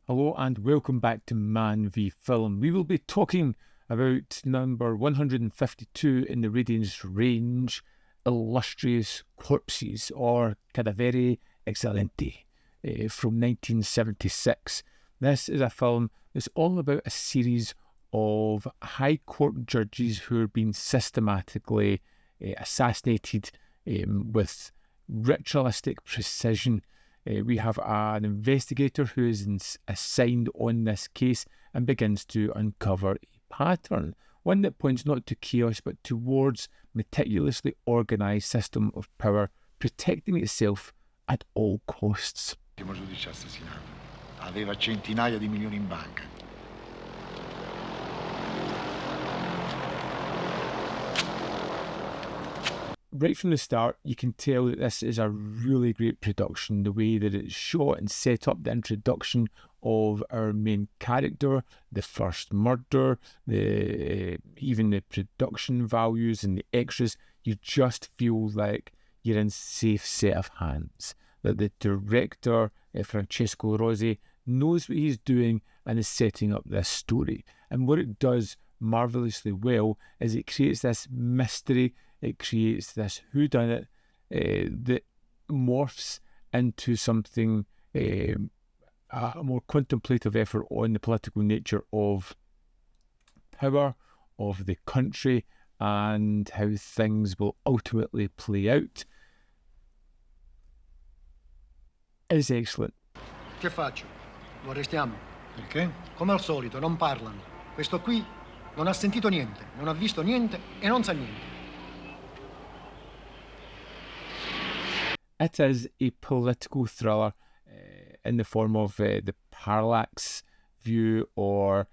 Hello and welcome back to Man v Film. We will be talking about number 152 in the Radiance range, Illustrious Corpses, or Cadavere Excelenti, from 1976. This is a film that's all about a series of High Court judges who are being systematically assassinated with ritualistic precision. We have an investigator who is assigned on this case and begins to uncover a pattern, one that points not to chaos but towards meticulously organised system of power protecting itself at all costs. Giudice assassinato. Aveva centinaia di milioni in banca. Right from the start, you can tell that this is a really great production. The way that it's shot and set up, the introduction of our main character, the first murder, even the production values and the extras, you just feel like you're in safe set of hands. That the director, Francesco Rosi, knows what he's doing and is setting up this story. And what it does marvellously well is it creates this mystery. It creates this whodunit that morphs into something, a more contemplative effort on the political nature of power, of the country, and how things will ultimately play out. It is excellent. Che faccio? Lo arrestiamo? Perché? Come al solito, non parlano. Questo qui non ha sentito niente, non ha visto niente e non sa niente. It is a political thriller in the form of the parallax view, or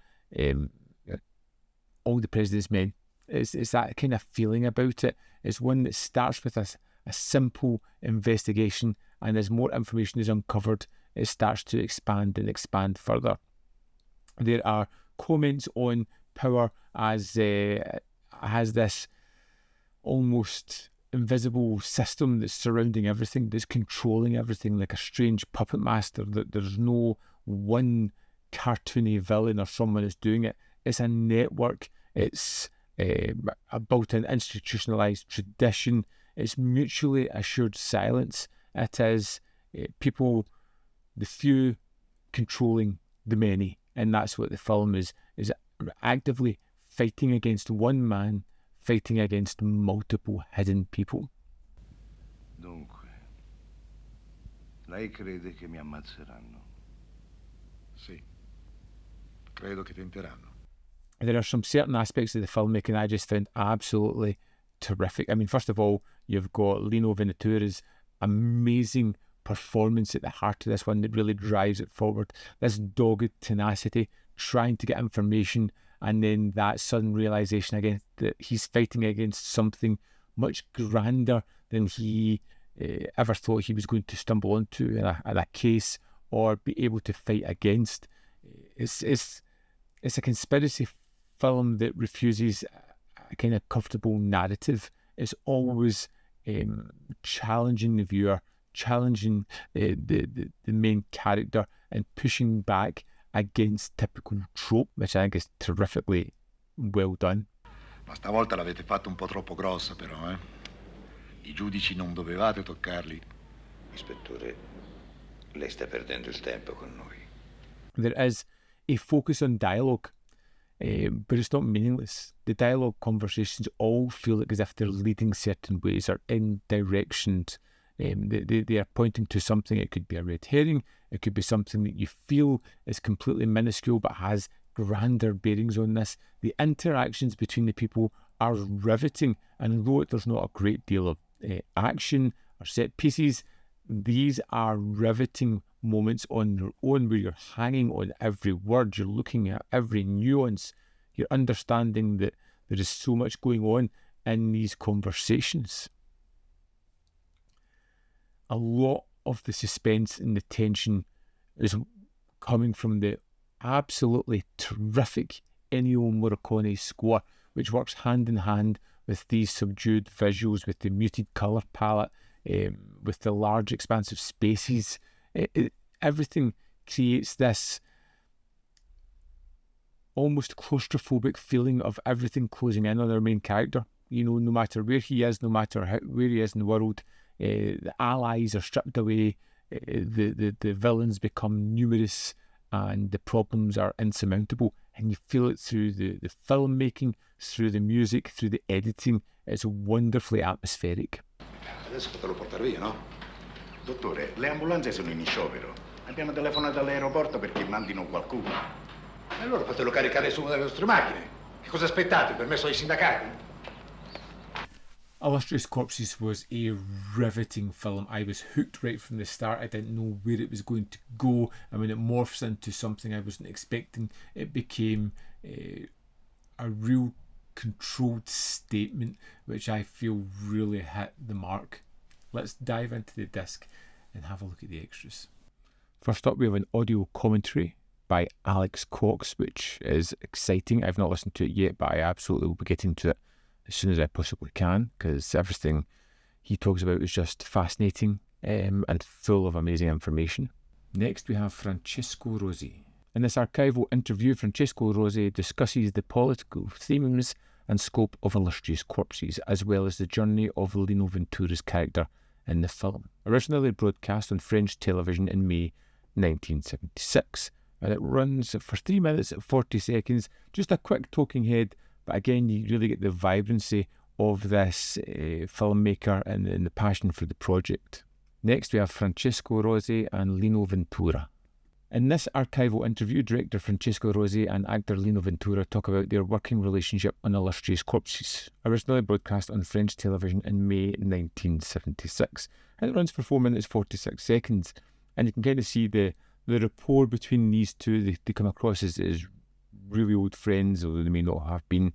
All the President's Men. It's that kind of feeling about it. It's one that starts with a simple investigation, and as more information is uncovered, it starts to expand and expand further. There are comments on power as has this almost invisible system that's surrounding everything, that's controlling everything like a strange puppet master, that there's no one cartoony villain or someone that's doing it. It's a network. It's a built-in institutionalized tradition. It's mutually assured silence. It is people, the few, controlling the many, and that's what the film is actively fighting against one man, fighting against multiple hidden people. Dunque, lei crede che mi ammazzeranno? Sì. Credo che tenteranno. There are some certain aspects of the filmmaking I just found absolutely terrific. I mean, first of all, you've got Lino Venatura's amazing performance at the heart of this one that really drives it forward. This dogged tenacity, trying to get information, and then that sudden realisation again that he's fighting against something much grander than he ever thought he was going to stumble onto in a case or be able to fight against. It's a conspiracy film that refuses a kind of comfortable narrative. It's always challenging the viewer, challenging the main character, and pushing back against typical trope, which I think is terrifically well done. Ma stavolta l'avete fatta un po' troppo grossa, però, eh? I giudici non dovevate toccarli. Ispettore, lei sta perdendo il tempo con noi. There is a focus on dialogue, but it's not meaningless. The dialogue conversations all feel like as if they're leading certain ways or in directions. They are pointing to something. It could be a red herring. It could be something that you feel is completely minuscule but has grander bearings on this. The interactions between the people are riveting, and although there's not a great deal of action or set pieces, these are riveting moments on their own, where you're hanging on every word, you're looking at every nuance, you're understanding that there is so much going on in these conversations. A lot of the suspense and the tension is coming from the absolutely terrific Ennio Morricone score, which works hand in hand with these subdued visuals, with the muted colour palette, with the large expansive spaces. Everything creates this almost claustrophobic feeling of everything closing in on our main character. You know, no matter where he is, no matter where he is in the world, the allies are stripped away, the villains become numerous, and the problems are insurmountable. And you feel it through the filmmaking, through the music, through the editing. It's wonderfully atmospheric. Adesso potelo portare via, no? Dottore, le ambulanze sono in sciopero. Abbiamo telefonato all'aeroporto perché mandino qualcuno. E allora fatelo caricare su una delle nostre macchine. Che cosa aspettate? Permesso ai sindacati? Illustrious Corpses was a riveting film. I was hooked right from the start. I didn't know where it was going to go, and when it morphs into something I wasn't expecting, it became a real controlled statement, which I feel really hit the mark. Let's dive into the disc and have a look at the extras. First up, we have an audio commentary by Alex Cox, which is exciting. I've not listened to it yet, but I absolutely will be getting to it as soon as I possibly can, because everything he talks about is just fascinating and full of amazing information. Next, we have Francesco Rosi. In this archival interview, Francesco Rosi discusses the political themes and scope of Illustrious Corpses, as well as the journey of Lino Ventura's character in the film. Originally broadcast on French television in May 1976, and it runs for 3 minutes and 40 seconds. Just a quick talking head, but again, you really get the vibrancy of this filmmaker and the passion for the project. Next, we have Francesco Rosi and Lino Ventura. In this archival interview, director Francesco Rosi and actor Lino Ventura talk about their working relationship on Illustrious Corpses, originally broadcast on French television in May 1976. And it runs for 4 minutes 46 seconds. And you can kind of see the rapport between these two. They come across as really old friends, although they may not have been.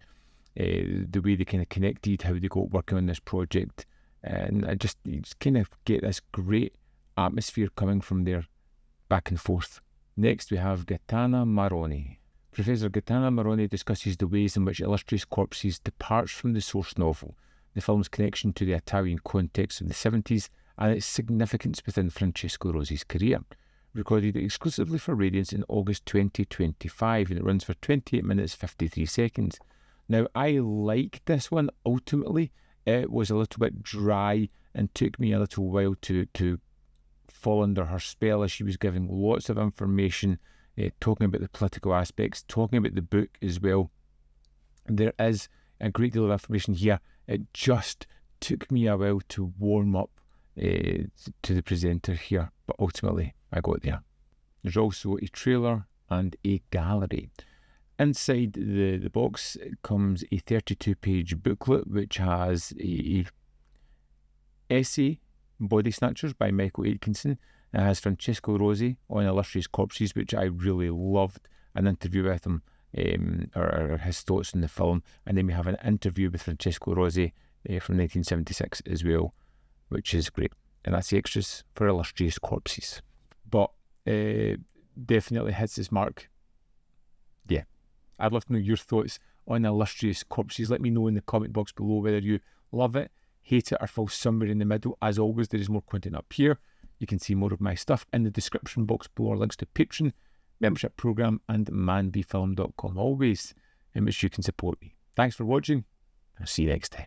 The way they kind of connected, how they got working on this project. And you just kind of get this great atmosphere coming from their back and forth. Next, we have Gaetana Maroni. Professor Gaetana Maroni discusses the ways in which Illustrious Corpses departs from the source novel, the film's connection to the Italian context of the 70s, and its significance within Francesco Rosi's career. Recorded exclusively for Radiance in August 2025, and it runs for 28 minutes 53 seconds. Now, I like this one. Ultimately, it was a little bit dry and took me a little while to fall under her spell, as she was giving lots of information, talking about the political aspects, talking about the book as well. There is a great deal of information here. It just took me a while to warm up to the presenter here, but ultimately I got there. There's also a trailer and a gallery. Inside the box comes a 32-page booklet which has a essay, Body Snatchers by Michael Atkinson. It has Francesco Rosi on Illustrious Corpses, which I really loved, an interview with him, or his thoughts on the film. And then we have an interview with Francesco Rosi from 1976 as well, which is great. And that's the extras for Illustrious Corpses. But definitely hits its mark. Yeah. I'd love to know your thoughts on Illustrious Corpses. Let me know in the comment box below whether you love it, hate it, or fall somewhere in the middle. As always, there is more content up here. You can see more of my stuff in the description box below, links to Patreon, membership program, and manbfilm.com, always in which you can support me. Thanks for watching. I'll see you next time.